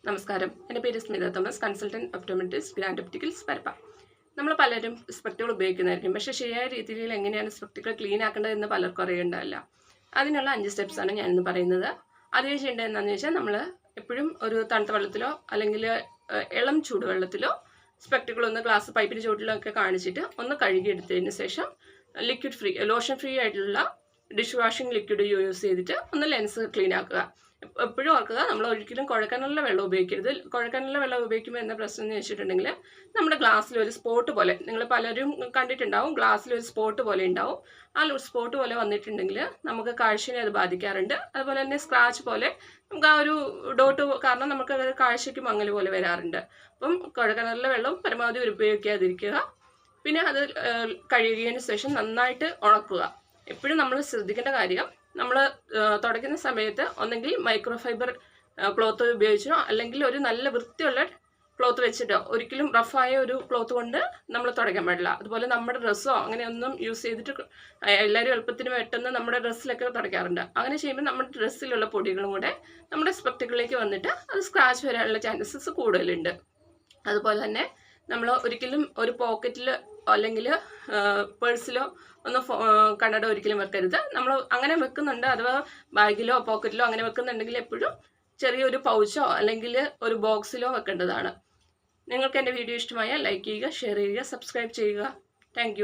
നമസ്കാരം. എൻ്റെ പേര് Smitha Thomas, consultant optometrist, grand opticals, Parappa. നമ്മൾ പലരും സ്പെക്റ്റുകൾ ഉപയോഗിക്കുന്നതായിരിക്കും. പക്ഷേ ശരിയായ രീതിയിൽ എങ്ങനെയാണ് സ്പെക്റ്റുകൾ ക്ലീൻ ആക്കേണ്ടതെന്ന് പലർക്കും അറിയേണ്ടതല്ല. അതിനുള്ള 5 സ്റ്റെപ്സാണ് ഞാനിന്ന് പറയുന്നത്. ആദ്യം ചെയ്യേണ്ടത് എന്താണെന്ന് വെച്ചാൽ, നമ്മൾ എപ്പോഴും ഒരു തണുത്ത വെള്ളത്തിലോ അല്ലെങ്കിൽ ഇളം ചൂടുവെള്ളത്തിലോ സ്പെക്റ്റുകളൊന്ന് ഗ്ലാസ് പൈപ്പിന് ചുവട്ടിലൊക്കെ കാണിച്ചിട്ട് ഒന്ന് കഴുകിയെടുത്തതിന് ശേഷം ലിക്വിഡ് ഫ്രീ, ലോഷൻ ഫ്രീ ആയിട്ടുള്ള ഡിഷ് വാഷിംഗ് ലിക്വിഡ് യൂസ് ചെയ്തിട്ട് ഒന്ന് ലെൻസ് ക്ലീൻ ആക്കുക. എപ്പോഴും ഓർക്കുക, നമ്മൾ ഒരിക്കലും കുഴക്കാനുള്ള വെള്ളം ഉപയോഗിക്കരുത്. കുഴക്കാനുള്ള വെള്ളം ഉപയോഗിക്കുമ്പോൾ എന്താ പ്രശ്നം എന്ന് വെച്ചിട്ടുണ്ടെങ്കിൽ, നമ്മുടെ ഗ്ലാസ്സിൽ ഒരു സ്പോട്ട് പോലെ, നിങ്ങൾ പലരും കണ്ടിട്ടുണ്ടാവും, ഗ്ലാസ്സിൽ ഒരു സ്പോട്ട് പോലെ ഉണ്ടാവും. ആ സ്പോട്ട് പോലെ വന്നിട്ടുണ്ടെങ്കിൽ നമുക്ക് കാഴ്ചയെ അത് ബാധിക്കാറുണ്ട്. അതുപോലെ തന്നെ സ്ക്രാച്ച് പോലെ നമുക്ക് ആ ഒരു ഡോട്ട് കാരണം നമുക്ക് കാഴ്ചയ്ക്ക് മങ്ങൽ പോലെ വരാറുണ്ട്. അപ്പം കുഴക്കാനുള്ള വെള്ളം പരമാവധി ഉപയോഗിക്കാതിരിക്കുക. പിന്നെ അത് കഴുകിയതിന് ശേഷം നന്നായിട്ട് ഉണക്കുക. എപ്പോഴും നമ്മൾ ശ്രദ്ധിക്കേണ്ട കാര്യം, നമ്മൾ തുടയ്ക്കുന്ന സമയത്ത് ഒന്നെങ്കിൽ മൈക്രോഫൈബർ ക്ലോത്ത് ഉപയോഗിച്ചോ അല്ലെങ്കിൽ ഒരു നല്ല വൃത്തിയുള്ള ക്ലോത്ത് വെച്ചിട്ടോ, ഒരിക്കലും റഫായ ഒരു ക്ലോത്ത് കൊണ്ട് നമ്മൾ തുടയ്ക്കാൻ പാടില്ല. അതുപോലെ നമ്മുടെ ഡ്രസ്സോ അങ്ങനെയൊന്നും യൂസ് ചെയ്തിട്ട് എല്ലാവരും എളുപ്പത്തിന് പെട്ടെന്ന് നമ്മുടെ ഡ്രസ്സിലൊക്കെ തുടയ്ക്കാറുണ്ട്. അങ്ങനെ ചെയ്യുമ്പോൾ നമ്മുടെ ഡ്രസ്സിലുള്ള പൊടികളും കൂടെ നമ്മുടെ സ്പെക്റ്റുകളിലേക്ക് വന്നിട്ട് അത് സ്ക്രാച്ച് വരാനുള്ള ചാൻസസ് കൂടുതലുണ്ട്. അതുപോലെ തന്നെ നമ്മൾ ഒരിക്കലും ഒരു പോക്കറ്റിൽ അല്ലെങ്കിൽ പേഴ്സിലോ ഒന്നും കണ്ണട ഒരിക്കലും വെക്കരുത്. നമ്മൾ അങ്ങനെ വെക്കുന്നുണ്ട്, അഥവാ ബാഗിലോ പോക്കറ്റിലോ അങ്ങനെ വെക്കുന്നുണ്ടെങ്കിൽ എപ്പോഴും ചെറിയൊരു പൗച്ചോ അല്ലെങ്കിൽ ഒരു ബോക്സിലോ വെക്കേണ്ടതാണ്. നിങ്ങൾക്ക് എൻ്റെ വീഡിയോ ഇഷ്ടമായാൽ ലൈക്ക് ചെയ്യുക, ഷെയർ ചെയ്യുക, സബ്സ്ക്രൈബ് ചെയ്യുക. താങ്ക്